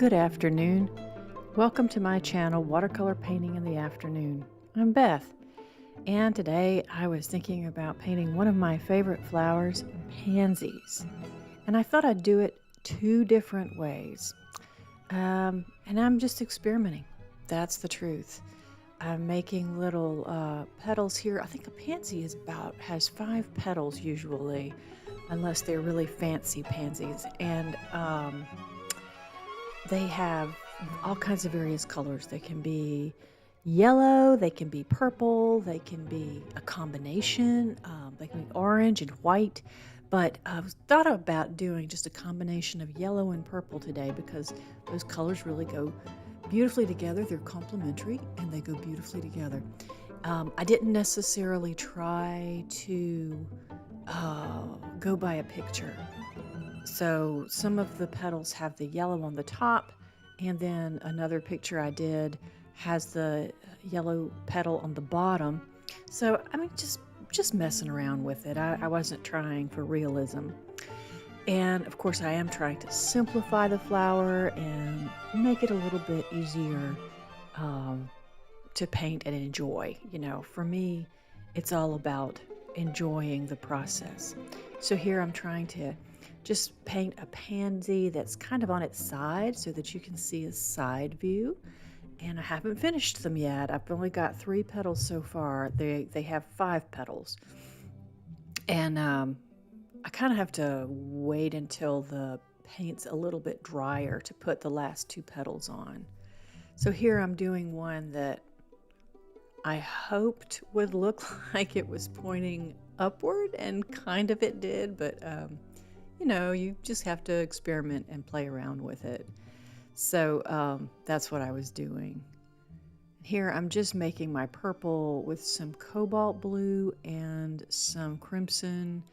Good afternoon. Welcome to my channel, Watercolor Painting in the Afternoon. I'm Beth, and today I was thinking about painting one of my favorite flowers, pansies. And I thought I'd do it two different ways. And I'm just experimenting. That's the truth. I'm making little petals here. I think a pansy has 5 petals usually, unless they're really fancy pansies. And they have all kinds of various colors. They can be yellow, they can be purple, they can be a combination, they can be orange and white. But I thought about doing just a combination of yellow and purple today because those colors really go beautifully together. They're complementary and they go beautifully together. I didn't necessarily try to go by a picture. So some of the petals have the yellow on the top, and then another picture I did has the yellow petal on the bottom. So I mean, just messing around with it. I wasn't trying for realism. And of course I am trying to simplify the flower and make it a little bit easier to paint and enjoy. You know, for me, it's all about enjoying the process. So here I'm trying to just paint a pansy that's kind of on its side so that you can see a side view. And I haven't finished them yet. I've only got 3 petals so far. They have 5 petals. And I kind of have to wait until the paint's a little bit drier to put the last 2 petals on. So here I'm doing one that I hoped would look like it was pointing upward, and kind of it did, but you know, you just have to experiment and play around with it. So that's what I was doing. Here I'm just making my purple with some cobalt blue and some crimson.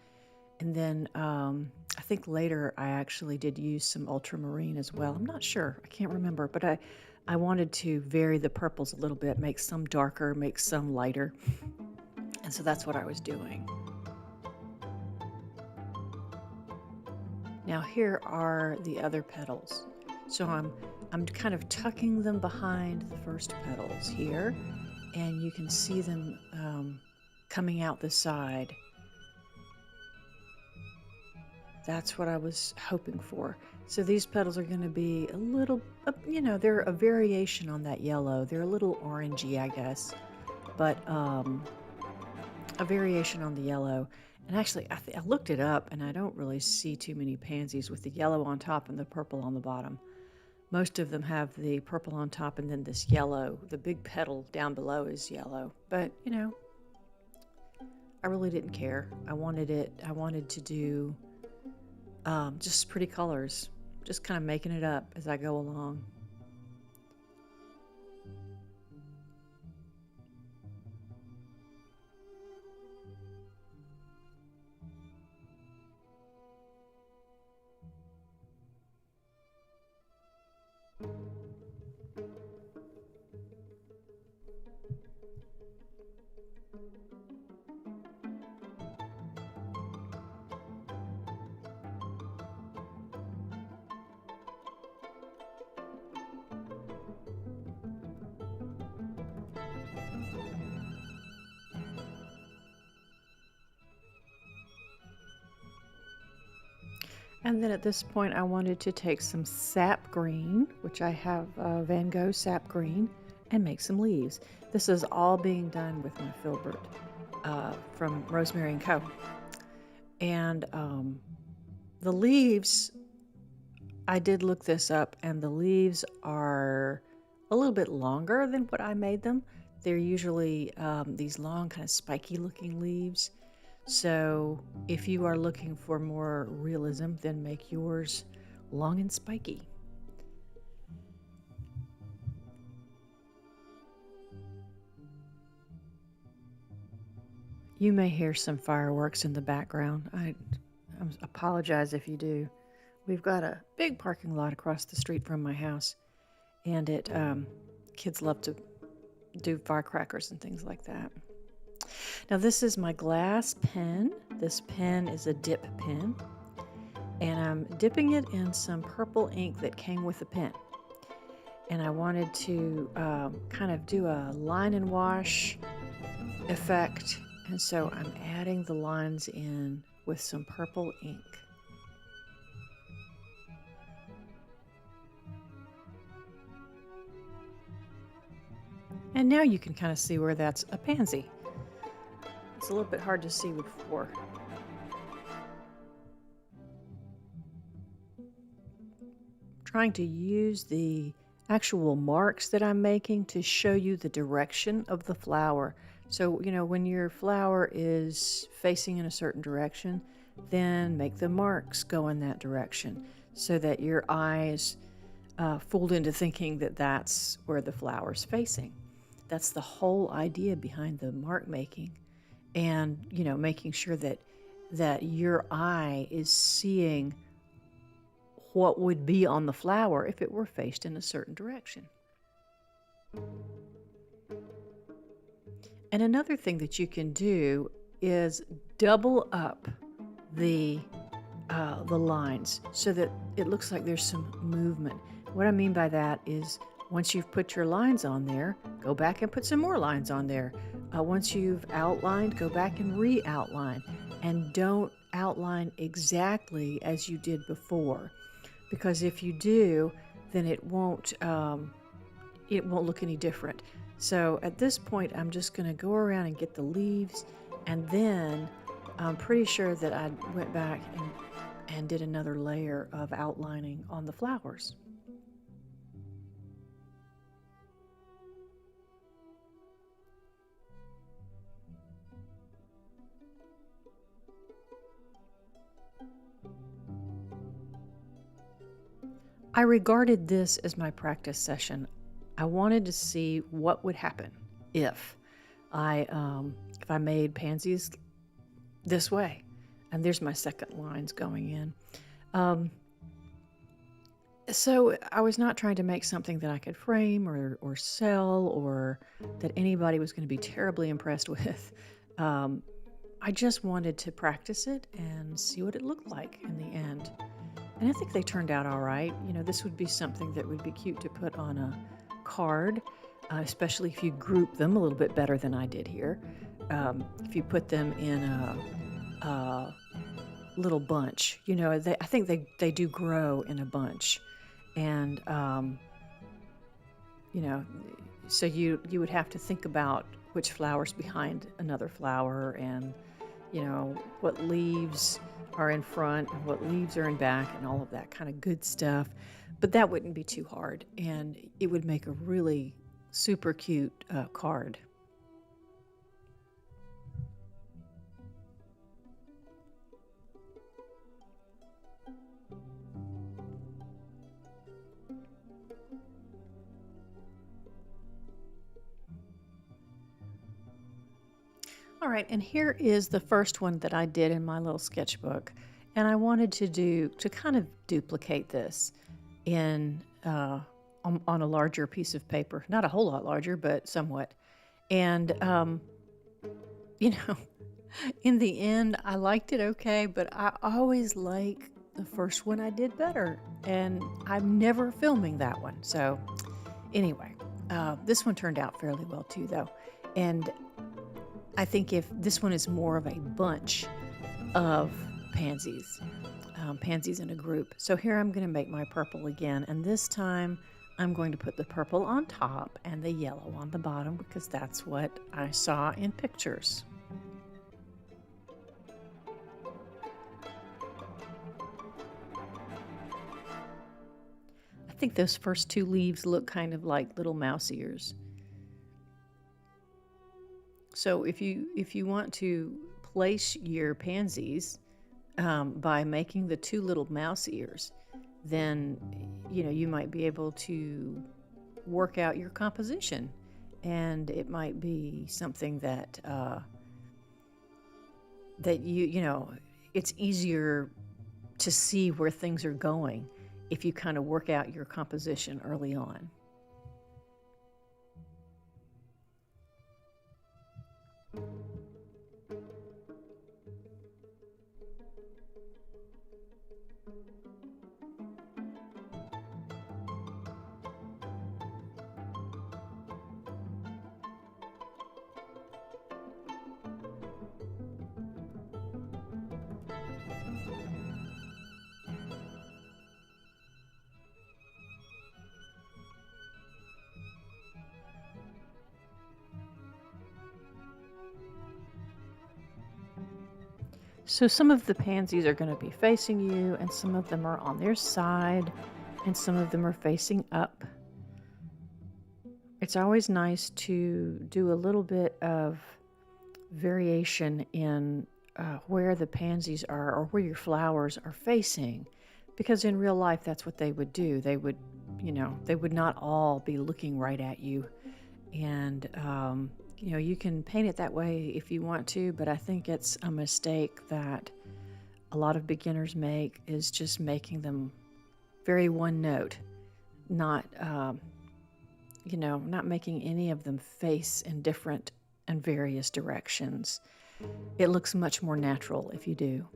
And then I think later I actually did use some ultramarine as well. I'm not sure. I can't remember. But I wanted to vary the purples a little bit, make some darker, make some lighter. And so that's what I was doing. Now here are the other petals. So I'm kind of tucking them behind the first petals here, and you can see them coming out the side. That's what I was hoping for. So these petals are going to be a little, you know, they're a variation on that yellow. They're a little orangey, I guess, but a variation on the yellow. And actually, I looked it up, and I don't really see too many pansies with the yellow on top and the purple on the bottom. Most of them have the purple on top and then this yellow. The big petal down below is yellow. But, you know, I really didn't care. I wanted to do just pretty colors, just kind of making it up as I go along. And then at this point, I wanted to take some sap green, which I have Van Gogh sap green, and make some leaves. This is all being done with my filbert from Rosemary & Co. And the leaves, I did look this up, and the leaves are a little bit longer than what I made them. They're usually these long, kind of spiky looking leaves. So if you are looking for more realism, then make yours long and spiky. You may hear some fireworks in the background. I apologize if you do. We've got a big parking lot across the street from my house, and kids love to do firecrackers and things like that. Now this is my glass pen. This pen is a dip pen, and I'm dipping it in some purple ink that came with the pen. and I wanted to kind of do a line and wash effect, and so I'm adding the lines in with some purple ink. And now you can kind of see where that's a pansy. It's a little bit hard to see before. Trying to use the actual marks that I'm making to show you the direction of the flower. So, you know, when your flower is facing in a certain direction, then make the marks go in that direction so that your eyes fooled into thinking that that's where the flower's facing. That's the whole idea behind the mark making, and, you know, making sure that your eye is seeing what would be on the flower if it were faced in a certain direction. And another thing that you can do is double up the lines so that it looks like there's some movement. What I mean by that is once you've put your lines on there, go back and put some more lines on there. Once you've outlined, go back and re-outline. And don't outline exactly as you did before, because if you do, then it won't look any different. So at this point, I'm just going to go around and get the leaves, and then I'm pretty sure that I went back and did another layer of outlining on the flowers. I regarded this as my practice session. I wanted to see what would happen if I made pansies this way. And there's my second lines going in. So I was not trying to make something that I could frame or sell, or that anybody was going to be terribly impressed with. I just wanted to practice it and see what it looked like in the end. And I think they turned out all right. You know, this would be something that would be cute to put on a card, especially if you group them a little bit better than I did here. If you put them in a little bunch, you know, I think they do grow in a bunch. And, you know, so you would have to think about which flower's behind another flower, and, you know, what leaves are in front and what leaves are in back, and all of that kind of good stuff. But that wouldn't be too hard, and it would make a really super cute card. All right, and here is the first one that I did in my little sketchbook. And I wanted to kind of duplicate this in on a larger piece of paper. Not a whole lot larger, but somewhat. And, you know, in the end, I liked it okay, but I always like the first one I did better. And I'm never filming that one. So anyway, this one turned out fairly well too, though. And I think if this one is more of a bunch of pansies, pansies in a group. So here I'm going to make my purple again, and this time I'm going to put the purple on top and the yellow on the bottom, because that's what I saw in pictures. I think those first two leaves look kind of like little mouse ears. So if you want to place your pansies by making the two little mouse ears, then, you know, you might be able to work out your composition, and it might be something that that you know, it's easier to see where things are going if you kind of work out your composition early on. So some of the pansies are going to be facing you, and some of them are on their side, and some of them are facing up. It's always nice to do a little bit of variation in where the pansies are or where your flowers are facing, because in real life that's what they would do. They would, they would not all be looking right at you. And you can paint it that way if you want to, but I think it's a mistake that a lot of beginners make, is just making them very one note, not not making any of them face in different and various directions. It looks much more natural if you do.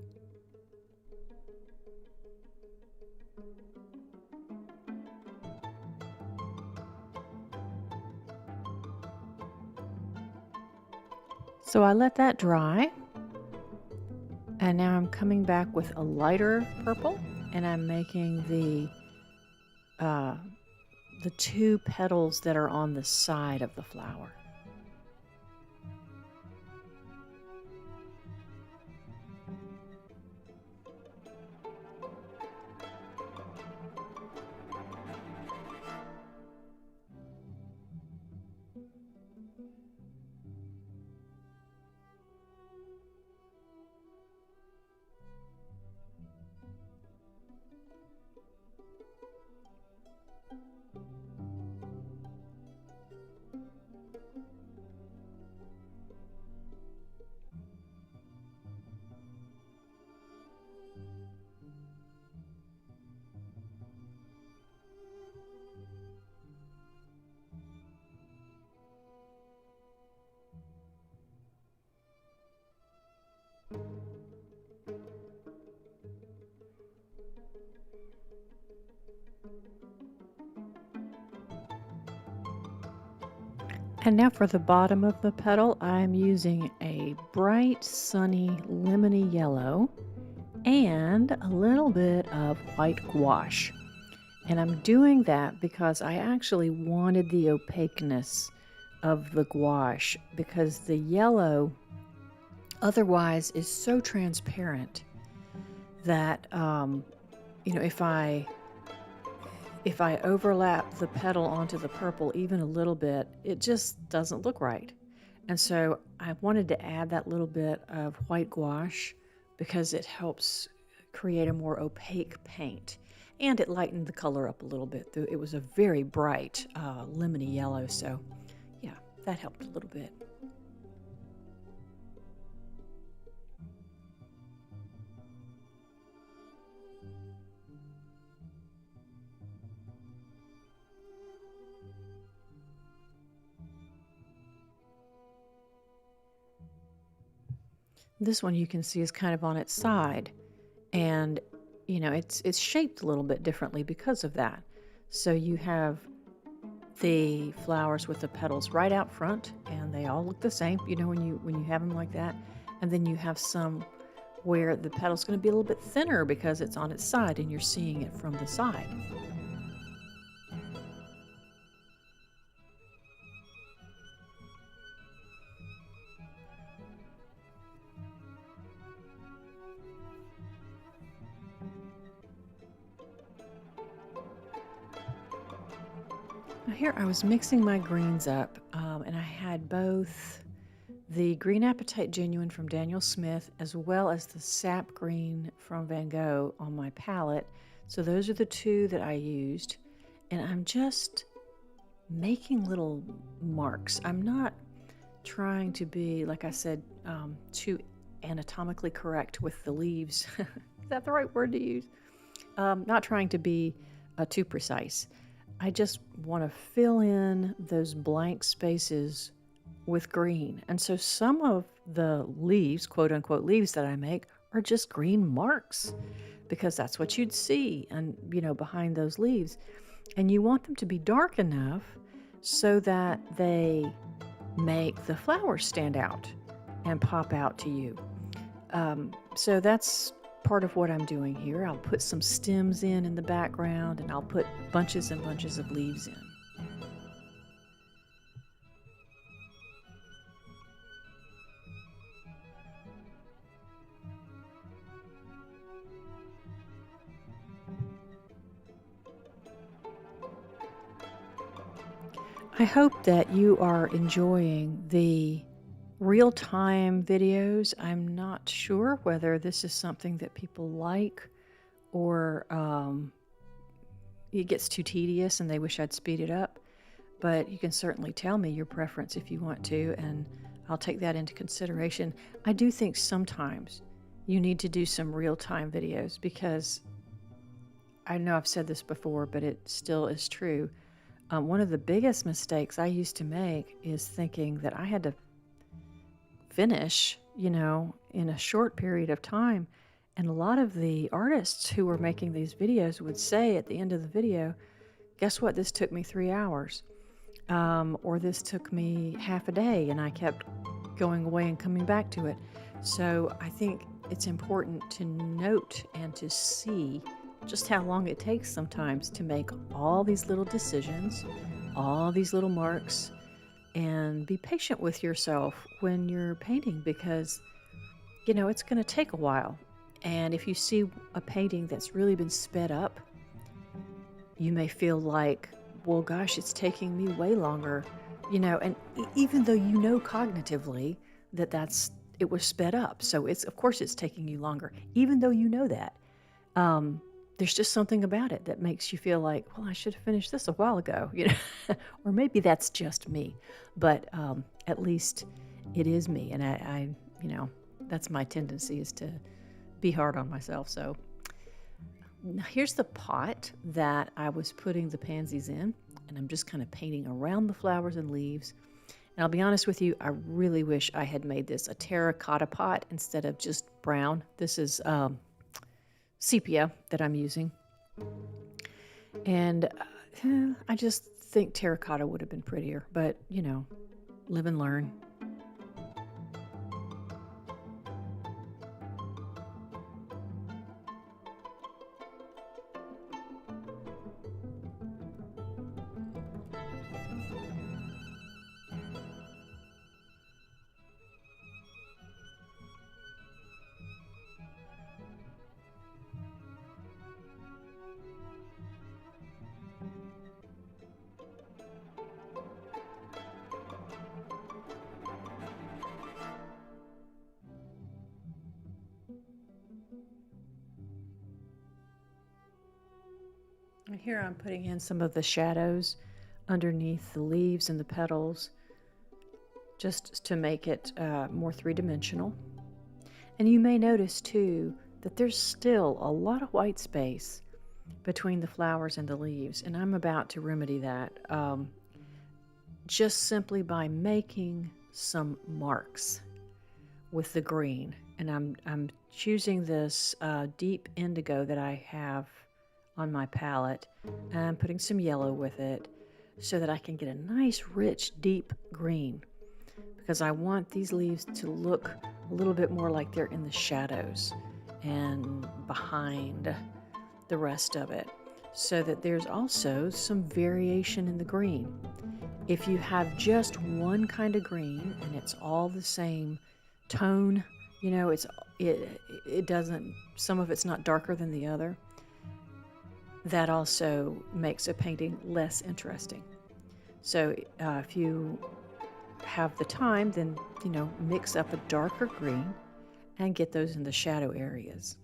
So I let that dry, and now I'm coming back with a lighter purple, and I'm making the two petals that are on the side of the flower. And now for the bottom of the petal, I'm using a bright, sunny, lemony yellow and a little bit of white gouache. And I'm doing that because I actually wanted the opaqueness of the gouache, because the yellow otherwise is so transparent that, if I overlap the petal onto the purple even a little bit, it just doesn't look right. And so I wanted to add that little bit of white gouache because it helps create a more opaque paint. And it lightened the color up a little bit. It was a very bright lemony yellow, so yeah, that helped a little bit. This one you can see is kind of on its side, and it's shaped a little bit differently because of that. So you have the flowers with the petals right out front, and they all look the same, when you have them like that. And then you have some where the petal's going to be a little bit thinner because it's on its side and you're seeing it from the side. Now here I was mixing my greens up, and I had both the Green Apatite Genuine from Daniel Smith as well as the Sap Green from Van Gogh on my palette. So those are the two that I used, and I'm just making little marks. I'm not trying to be, like I said, too anatomically correct with the leaves. Is that the right word to use? Not trying to be too precise. I just want to fill in those blank spaces with green. And so some of the leaves, quote unquote leaves that I make, are just green marks, because that's what you'd see and behind those leaves. And you want them to be dark enough so that they make the flowers stand out and pop out to you. So that's part of what I'm doing here. I'll put some stems in the background, and I'll put bunches and bunches of leaves in. I hope that you are enjoying the real-time videos. I'm not sure whether this is something that people like or it gets too tedious and they wish I'd speed it up. But you can certainly tell me your preference if you want to, and I'll take that into consideration. I do think sometimes you need to do some real-time videos because I know I've said this before, but it still is true. One of the biggest mistakes I used to make is thinking that I had to finish, in a short period of time. And a lot of the artists who were making these videos would say at the end of the video, guess what? This took me 3 hours. Or this took me half a day, and I kept going away and coming back to it. So I think it's important to note and to see just how long it takes sometimes to make all these little decisions, all these little marks, and be patient with yourself when you're painting because, it's going to take a while. And if you see a painting that's really been sped up, you may feel like, well, gosh, it's taking me way longer, and even though cognitively that it was sped up. So of course it's taking you longer, even though that. There's just something about it that makes you feel like, well, I should have finished this a while ago, or maybe that's just me, but at least it is me. And I that's my tendency is to be hard on myself. So now here's the pot that I was putting the pansies in, and I'm just kind of painting around the flowers and leaves. And I'll be honest with you, I really wish I had made this a terracotta pot instead of just brown. This is sepia that I'm using. And I just think terracotta would have been prettier, but live and learn. And here I'm putting in some of the shadows underneath the leaves and the petals just to make it more three-dimensional. And you may notice too that there's still a lot of white space between the flowers and the leaves, and I'm about to remedy that just simply by making some marks with the green. And I'm choosing this deep indigo that I have on my palette, and I'm putting some yellow with it so that I can get a nice rich deep green, because I want these leaves to look a little bit more like they're in the shadows and behind the rest of it, so that there's also some variation in the green. If you have just one kind of green and it's all the same tone, it doesn't, some of it's not darker than the other, that also makes a painting less interesting. So if you have the time, then mix up a darker green and get those in the shadow areas.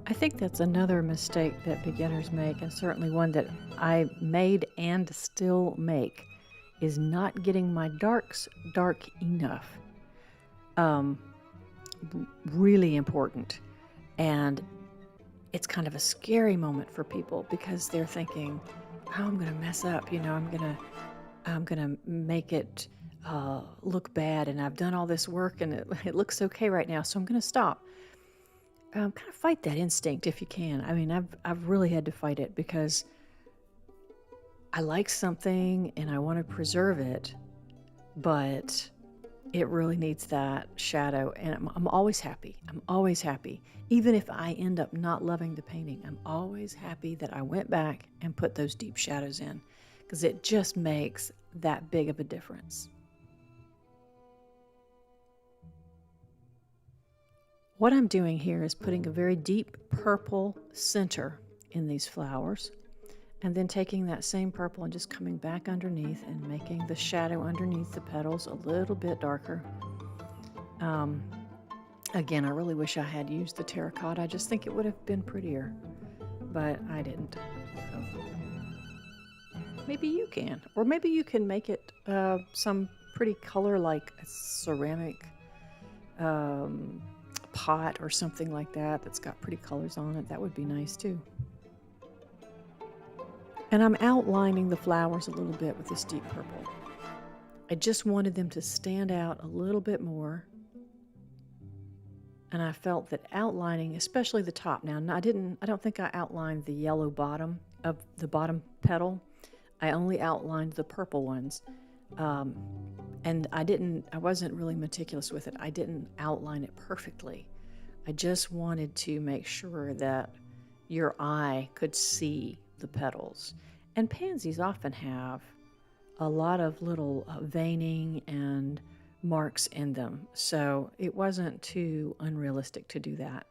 I think that's another mistake that beginners make, and certainly one that I made and still make, is not getting my darks dark enough. Really important. And it's kind of a scary moment for people because they're thinking, "Oh, I'm gonna mess up, I'm gonna make it look bad, and I've done all this work, and it looks okay right now, so I'm gonna stop." Kind of fight that instinct if you can. I mean, I've really had to fight it because I like something and I want to preserve it, but it really needs that shadow, and I'm always happy. I'm always happy. Even if I end up not loving the painting, I'm always happy that I went back and put those deep shadows in because it just makes that big of a difference. What I'm doing here is putting a very deep purple center in these flowers, and then taking that same purple and just coming back underneath and making the shadow underneath the petals a little bit darker. Um, Again, I really wish I had used the terracotta. I just think it would have been prettier, but I didn't. So maybe you can, or maybe you can make it some pretty color like a ceramic um, pot or something like that that's got pretty colors on it. That would be nice too. And I'm outlining the flowers a little bit with this deep purple. I just wanted them to stand out a little bit more. And I felt that outlining, especially the top. Now, I don't think I outlined the yellow bottom of the bottom petal. I only outlined the purple ones. And I wasn't really meticulous with it. I didn't outline it perfectly. I just wanted to make sure that your eye could see the petals. And pansies often have a lot of little veining and marks in them, so it wasn't too unrealistic to do that.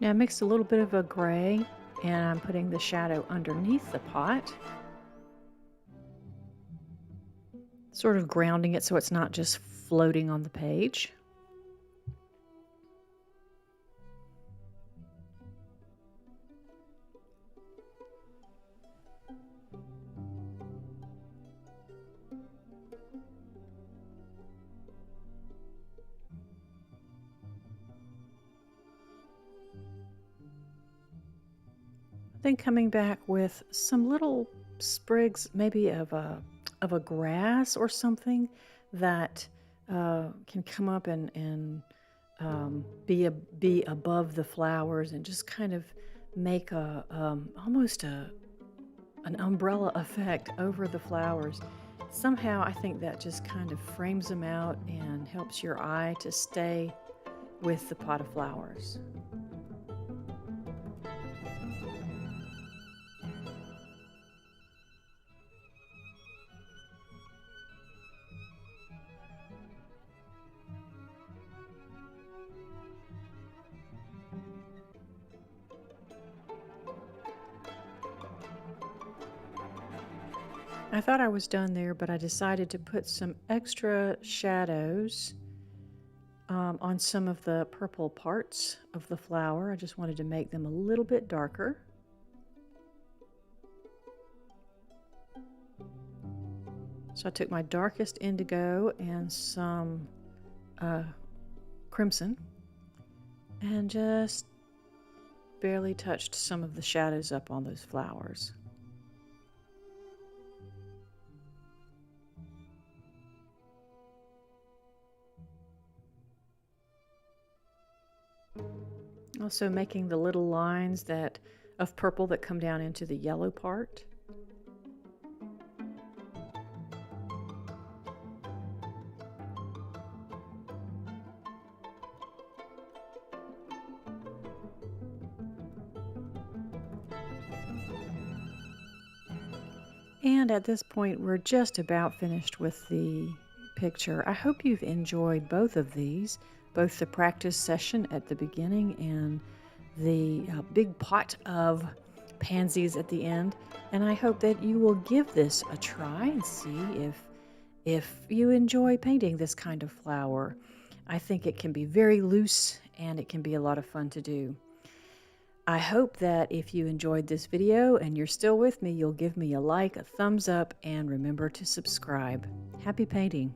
Now I mixed a little bit of a gray, and I'm putting the shadow underneath the pot, sort of grounding it so it's not just floating on the page. Then coming back with some little sprigs, maybe of a grass or something that can come up and be above the flowers and just kind of make a almost an umbrella effect over the flowers. Somehow, I think that just kind of frames them out and helps your eye to stay with the pot of flowers. I thought I was done there, but I decided to put some extra shadows on some of the purple parts of the flower. I just wanted to make them a little bit darker. So I took my darkest indigo and some crimson and just barely touched some of the shadows up on those flowers. Also making the little lines of purple that come down into the yellow part. And at this point, we're just about finished with the picture. I hope you've enjoyed both of these. both the practice session at the beginning and the big pot of pansies at the end. And I hope that you will give this a try and see if you enjoy painting this kind of flower. I think it can be very loose and it can be a lot of fun to do. I hope that if you enjoyed this video and you're still with me, you'll give me a like, a thumbs up, and remember to subscribe. Happy painting!